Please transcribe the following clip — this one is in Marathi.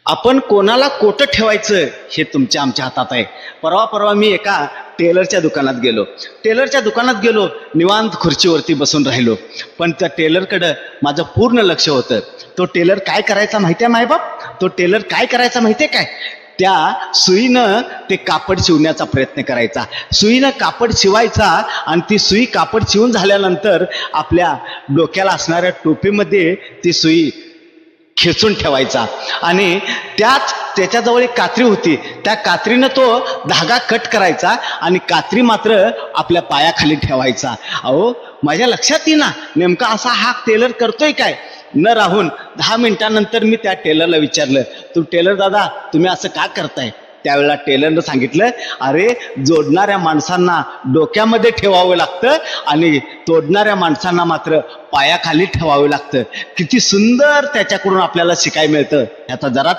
आपण कोणाला कोटं ठेवायचं हे तुमच्या आमच्या हातात आहे. परवा मी एका टेलरच्या दुकानात गेलो. निवांत खुर्चीवरती बसून राहिलो. पण त्या टेलरकडं माझं पूर्ण लक्ष होतं. तो टेलर काय करायचा माहितीये मायबाप? तो टेलर काय करायचा माहितीये काय? त्या सुईनं ते कापड शिवण्याचा प्रयत्न करायचा. सुईनं कापड शिवायचा आणि ती सुई कापड शिवून झाल्यानंतर आपल्या डोक्याला असणाऱ्या टोपीमध्ये ती सुई खेचून ठेवायचा आणि त्याच्याजवळ एक कात्री होती. त्या कात्रीनं तो धागा कट करायचा आणि कात्री मात्र आपल्या पायाखाली ठेवायचा. अहो, माझ्या लक्षात येईना नेमका असा हा टेलर करतोय काय. न राहून 10 मिनिटांनंतर मी त्या टेलरला विचारलं, तू टेलर दादा, तुम्ही असं का करताय? त्यावेळेला टेलरनं सांगितलं, अरे, जोडणाऱ्या माणसांना डोक्यामध्ये ठेवावं लागतं आणि तोडणाऱ्या माणसांना मात्र पायाखाली ठेवावं लागतं. किती सुंदर त्याच्याकडून आपल्याला शिकायला मिळतं. याचा जरा